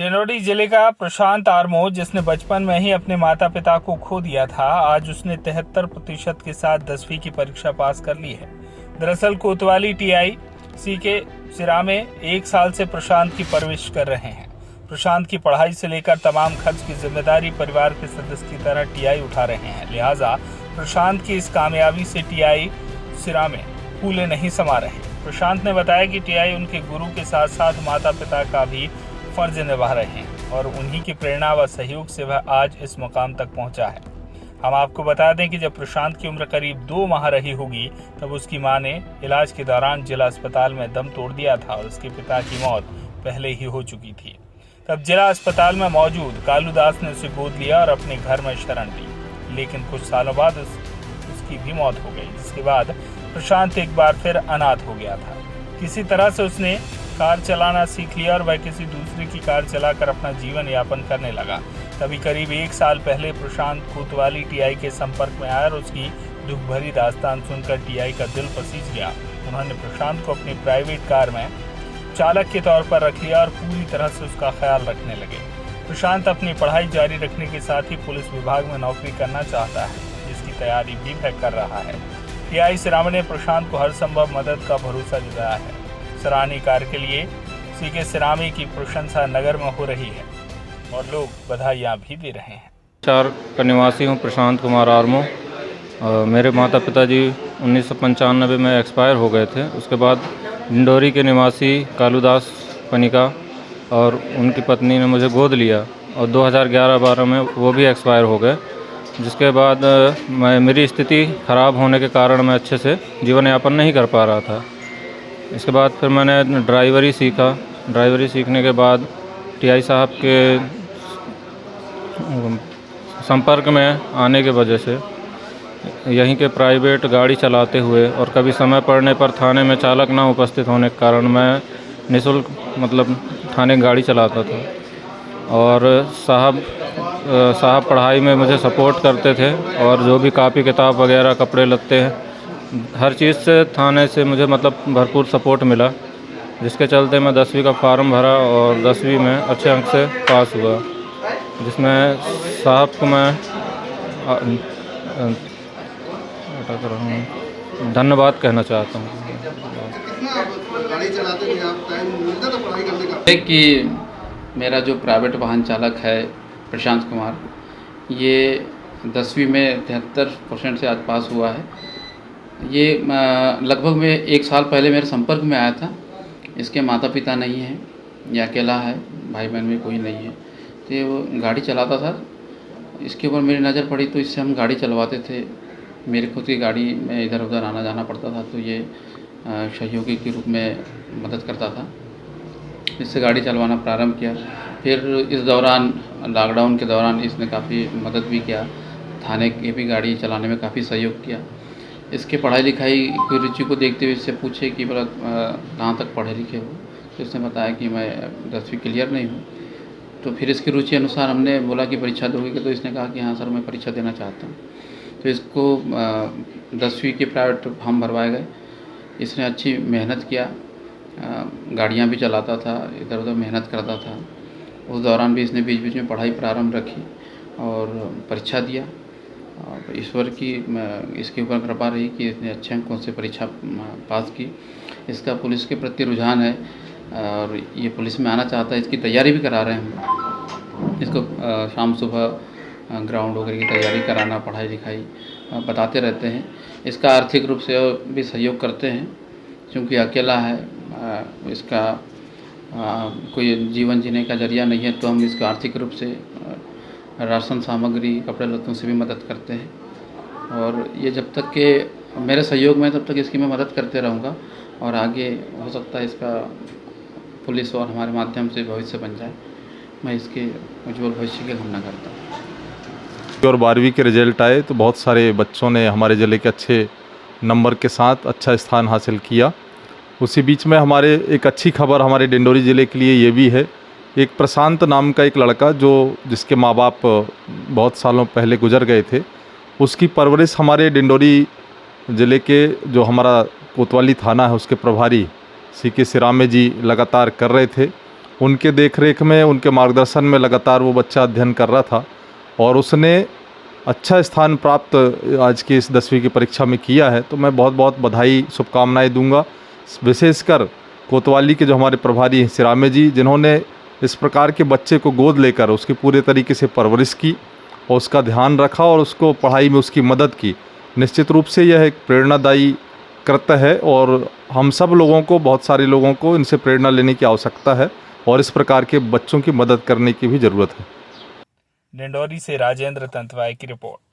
डिंडोरी जिले का प्रशांत आरमो, जिसने बचपन में ही अपने माता पिता को खो दिया था, आज उसने 73% के साथ 10वीं की परीक्षा पास कर ली है। दरअसल कोतवाली टीआई सीके सिरा में 1 साल से प्रशांत की परवरिश कर रहे हैं। प्रशांत की पढ़ाई से लेकर तमाम खर्च की जिम्मेदारी परिवार के सदस्य की तरह टीआई उठा रहे हैं। लिहाजा प्रशांत की इस कामयाबी से टीआई सिरा में फूले नहीं समा रहे। प्रशांत ने बताया कि टीआई उनके गुरु के साथ साथ माता पिता का भी फर्ज निभा रहे हैं और उन्हीं की प्रेरणा व सहयोग से वह आज इस मुकाम तक पहुंचा है। हम आपको बता दें कि जब प्रशांत की उम्र करीब 2 माह रही होगी, तब उसकी मां ने इलाज के दौरान जिला अस्पताल में दम तोड़ दिया था और उसके पिता की मौत पहले ही हो चुकी थी। तब जिला अस्पताल में मौजूद कालू दास ने उसे गोद लिया और अपने घर में शरण दी, लेकिन कुछ सालों बाद उसकी भी मौत हो गई, जिसके बाद प्रशांत एक बार फिर अनाथ हो गया था। किसी तरह से उसने कार चलाना सीख लिया और वह किसी दूसरे की कार चलाकर अपना जीवन यापन करने लगा। तभी करीब 1 साल पहले प्रशांत कोतवाली टीआई के संपर्क में आया और उसकी दुख भरी दास्तान सुनकर टीआई का दिल पसीज गया। उन्होंने प्रशांत को अपनी प्राइवेट कार में चालक के तौर पर रख लिया और पूरी तरह से उसका ख्याल रखने लगे। प्रशांत अपनी पढ़ाई जारी रखने के साथ ही पुलिस विभाग में नौकरी करना चाहता है, जिसकी तैयारी भी वह कर रहा है। टीआई सिरा ने प्रशांत को हर संभव मदद का भरोसा दिलाया है। सराहनीय कार्य के लिए सीके सिरामी की प्रशंसा नगर में हो रही है और लोग बधाइयाँ भी दे रहे हैं। 4 का निवासी हूँ, प्रशांत कुमार आरमो। मेरे माता पिता जी 1995 में एक्सपायर हो गए थे। उसके बाद डिंडोरी के निवासी कालूदास पनिका और उनकी पत्नी ने मुझे गोद लिया और 2011-12 में वो भी एक्सपायर हो गए, जिसके बाद मेरी स्थिति ख़राब होने के कारण मैं अच्छे से जीवन यापन नहीं कर पा रहा था। इसके बाद फिर मैंने ड्राइवरी सीखा। ड्राइवरी सीखने के बाद टीआई साहब के संपर्क में आने के वजह से यहीं के प्राइवेट गाड़ी चलाते हुए और कभी समय पड़ने पर थाने में चालक ना उपस्थित होने के कारण मैं निःशुल्क थाने गाड़ी चलाता था और साहब पढ़ाई में मुझे सपोर्ट करते थे और जो भी कापी किताब वगैरह कपड़े लत्ते हैं हर चीज़ से थाने से मुझे भरपूर सपोर्ट मिला, जिसके चलते मैं 10वीं का फॉर्म भरा और 10वीं में अच्छे अंक से पास हुआ, जिसमें साहब को मैं धन्यवाद कहना चाहता हूँ। कि मेरा जो प्राइवेट वाहन चालक है प्रशांत कुमार, ये 10वीं में 73% से आज पास हुआ है। ये लगभग में 1 साल पहले मेरे संपर्क में आया था। इसके माता पिता नहीं हैं, ये अकेला है, भाई बहन में कोई नहीं है। तो ये वो गाड़ी चलाता था, इसके ऊपर मेरी नज़र पड़ी तो इससे हम गाड़ी चलवाते थे। मेरे खुद की गाड़ी में इधर उधर आना जाना पड़ता था, तो ये सहयोगी के रूप में मदद करता था। इससे गाड़ी चलवाना प्रारंभ किया। फिर इस दौरान लॉकडाउन के दौरान इसने काफ़ी मदद भी किया, थाने की भी गाड़ी चलाने में काफ़ी सहयोग किया। इसके पढ़ाई लिखाई की रुचि को देखते हुए इससे पूछे कि बोला कहाँ तक पढ़े लिखे हो, तो इसने बताया कि मैं 10वीं क्लियर नहीं हूँ। तो फिर इसकी रुचि अनुसार हमने बोला कि परीक्षा दोगे, तो इसने कहा कि हाँ सर मैं परीक्षा देना चाहता हूँ। तो इसको 10वीं के प्राइवेट फॉर्म भरवाए गए। इसने अच्छी मेहनत किया, गाड़ियाँ भी चलाता था, इधर उधर मेहनत करता था। उस दौरान भी इसने बीच बीच में पढ़ाई प्रारंभ रखी और परीक्षा दिया। ईश्वर की इसके ऊपर कृपा रही कि इसने अच्छे अंकों से परीक्षा पास की। इसका पुलिस के प्रति रुझान है और ये पुलिस में आना चाहता है। इसकी तैयारी भी करा रहे हैं हम इसको, शाम सुबह ग्राउंड वगैरह की तैयारी कराना, पढ़ाई लिखाई बताते रहते हैं। इसका आर्थिक रूप से भी सहयोग करते हैं, क्योंकि अकेला है, इसका कोई जीवन जीने का जरिया नहीं है, तो हम इसको आर्थिक रूप से राशन सामग्री, कपड़े लत्तों से भी मदद करते हैं। और ये जब तक के मेरे सहयोग में तब तक इसकी मैं मदद करते रहूँगा और आगे हो सकता है इसका पुलिस और हमारे माध्यम से भविष्य बन जाए। मैं इसके उज्ज्वल भविष्य की कामना करता हूँ। और 12वीं के रिजल्ट आए तो बहुत सारे बच्चों ने हमारे ज़िले के अच्छे नंबर के साथ अच्छा स्थान हासिल किया। उसी बीच में हमारे एक अच्छी खबर हमारे डिंडोरी ज़िले के लिए ये भी है, एक प्रशांत नाम का एक लड़का जिसके माँ बाप बहुत सालों पहले गुजर गए थे, उसकी परवरिश हमारे डिंडोरी ज़िले के जो हमारा कोतवाली थाना है उसके प्रभारी सीके सिरामे जी लगातार कर रहे थे उनके देखरेख में, उनके मार्गदर्शन में लगातार वो बच्चा अध्ययन कर रहा था और उसने अच्छा स्थान प्राप्त आज की इस 10वीं की परीक्षा में किया है। तो मैं बहुत बहुत बधाई, शुभकामनाएं दूंगा, विशेषकर कोतवाली के जो हमारे प्रभारी हैं सिरामे जी, जिन्होंने इस प्रकार के बच्चे को गोद लेकर उसकी पूरे तरीके से परवरिश की और उसका ध्यान रखा और उसको पढ़ाई में उसकी मदद की। निश्चित रूप से यह एक प्रेरणादायी कृत्य है और हम सब लोगों को, बहुत सारे लोगों को इनसे प्रेरणा लेने की आवश्यकता है और इस प्रकार के बच्चों की मदद करने की भी ज़रूरत है। डिंडोरी से राजेंद्र तंतवाई की रिपोर्ट।